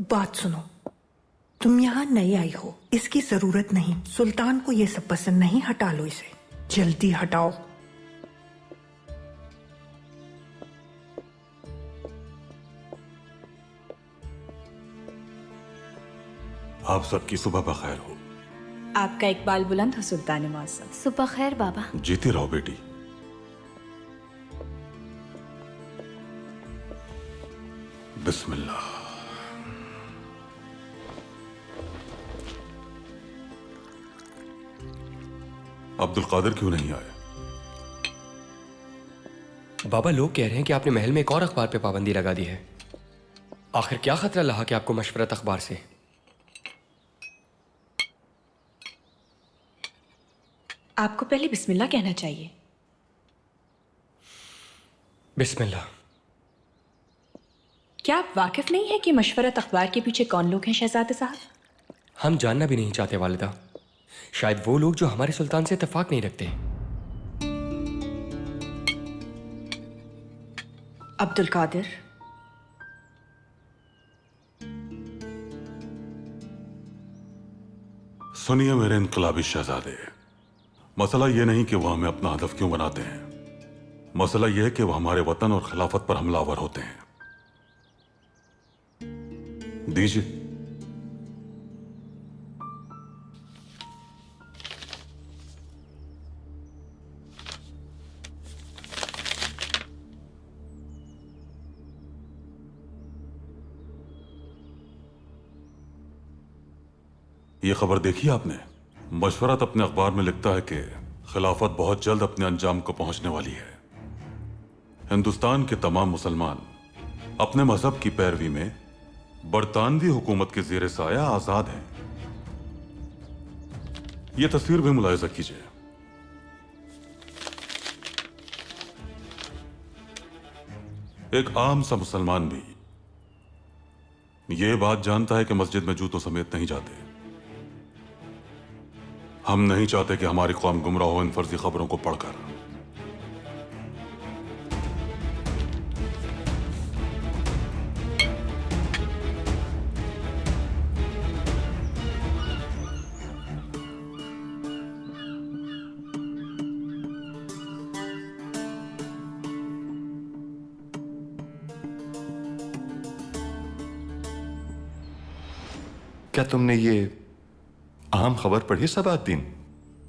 बात सुनो, तुम यहाँ नई आई हो, इसकी जरूरत नहीं। सुल्तान को ये सब पसंद नहीं, हटा लो इसे, जल्दी हटाओ। आप सबकी सुबह बखैर हो। आपका इकबाल बुलंद हो सुल्तान मुअज़्ज़म। सुबह खैर बाबा। जीती रहो बेटी। बिस्मिल्लाह। अब्दुल कादिर क्यों नहीं आए? बाबा, लोग कह रहे हैं कि आपने महल में एक और अखबार पे पाबंदी लगा दी है। आखिर क्या खतरा रहा कि आपको मशवरत अखबार से? आपको पहले बिस्मिल्लाह कहना चाहिए। बिस्मिल्लाह। क्या आप वाकिफ नहीं है कि मशवरत अखबार के पीछे कौन लोग हैं शहजादे साहब? हम जानना भी नहीं चाहते वालिदा। शायद वो लोग जो हमारे सुल्तान से इत्तेफाक नहीं रखते। अब्दुल कादिर, सुनिए मेरे इनकलाबी शहजादे, मसला यह नहीं कि वह हमें अपना हदफ क्यों बनाते हैं, मसला यह है कि वह हमारे वतन और खिलाफत पर हमलावर होते हैं। दीजिए। ये खबर देखी आपने? मशवरत अपने अखबार में लिखता है कि खिलाफत बहुत जल्द अपने अंजाम को पहुंचने वाली है। हिंदुस्तान के तमाम मुसलमान अपने मजहब की पैरवी में बरतानवी हुकूमत के ज़ेरे साया आजाद हैं। यह तस्वीर भी मुलाहिजा कीजिए। एक आम सा मुसलमान भी यह बात जानता है कि मस्जिद में जूतों समेत नहीं जाते। हम नहीं चाहते कि हमारी कौम गुमराह हो इन फर्जी खबरों को पढ़कर। क्या तुमने ये अहम खबर पढ़ी सबाद्दीन?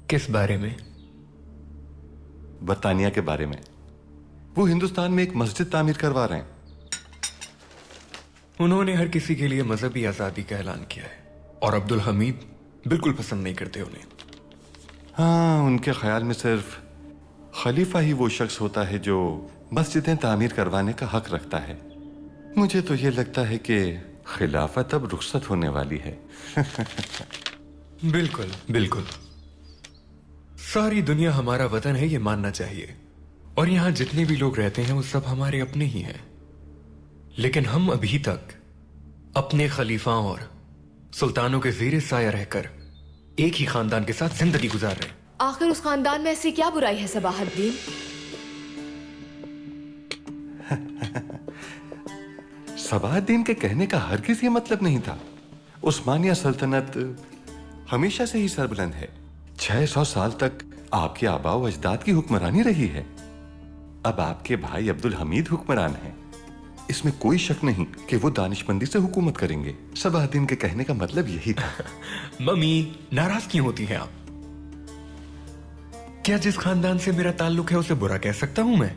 किस बारे में? बरतानिया के बारे में। वो हिंदुस्तान में एक मस्जिद तामीर करवा रहे हैं। उन्होंने हर किसी के लिए मजहबी आजादी का ऐलान किया है और अब्दुल हमीद बिल्कुल पसंद नहीं करते उन्हें। हाँ, उनके ख्याल में सिर्फ खलीफा ही वो शख्स होता है जो मस्जिदें तामीर करवाने का हक रखता है। मुझे तो ये लगता है कि खिलाफत अब रुखसत होने वाली है। बिल्कुल बिल्कुल। सारी दुनिया हमारा वतन है, ये मानना चाहिए, और यहां जितने भी लोग रहते हैं वो सब हमारे अपने ही हैं। लेकिन हम अभी तक अपने खलीफा और सुल्तानों के ज़ेरे साया रहकर एक ही खानदान के साथ जिंदगी गुजार रहे हैं। आखिर उस खानदान में ऐसी क्या बुराई है सबाहद्दीन? सबाहद्दीन के कहने का हरगिज़ ये मतलब नहीं था। उस्मानिया सल्तनत हमेशा से ही सरबुलंद है। 600 साल तक आपके आबाओ अजदाद की हुक्मरानी रही है। अब आपके भाई अब्दुल हमीद हुक्मरान हैं। इसमें कोई शक नहीं कि वो दानिशमंदी से हुकूमत करेंगे। सबाहद्दीन के कहने का मतलब यही था। मम्मी, नाराज क्यों होती हैं आप? क्या जिस खानदान से मेरा ताल्लुक है उसे बुरा कह सकता हूं मैं?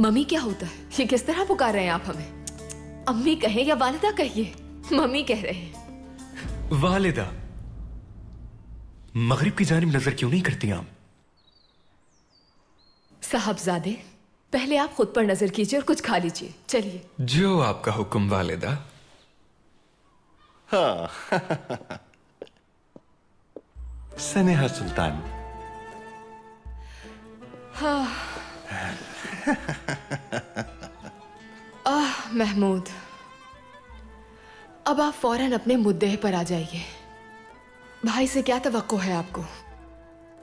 मम्मी क्या होता है? ये किस तरह पुकार रहे हैं आप हमें? अम्मी कहें या वालिदा कहिए, मम्मी कह रहे हैं। वालिदा, मगरिब की जानिब नजर क्यों नहीं करती आप? साहबजादे, पहले आप खुद पर नजर कीजिए और कुछ खा लीजिए। चलिए। जो आपका हुक्म वालिदा। हाँ। सनेहा सुल्तान। हाँ। महमूद, अब आप फौरन अपने मुद्दे पर आ जाइए। भाई से क्या तवक्को है आपको?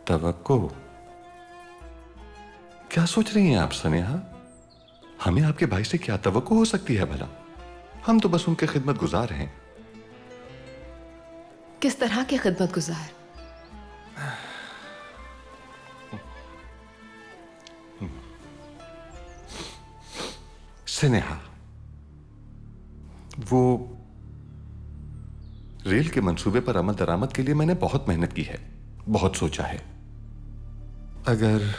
तवक्को? क्या सोच रही हैं आप सनेहा? हमें आपके भाई से क्या तवक्को हो सकती है भला? हम तो बस उनके खिदमत गुजार हैं। किस तरह के खिदमत गुजार? स्नेहा, वो रेल के मंसूबे पर अमल दरामद के लिए मैंने बहुत मेहनत की है, बहुत सोचा है। अगर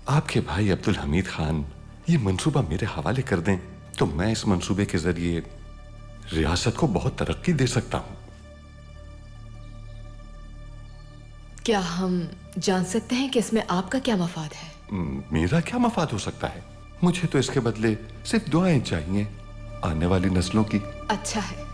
आपके भाई अब्दुल हमीद खान ये मंसूबा मेरे हवाले कर दें तो मैं इस मंसूबे के जरिए रियासत को बहुत तरक्की दे सकता हूं। क्या हम जान सकते हैं कि इसमें आपका क्या मफाद है? मेरा क्या मफाद हो सकता है? मुझे तो इसके बदले सिर्फ दुआएं चाहिए आने वाली नस्लों की। अच्छा है,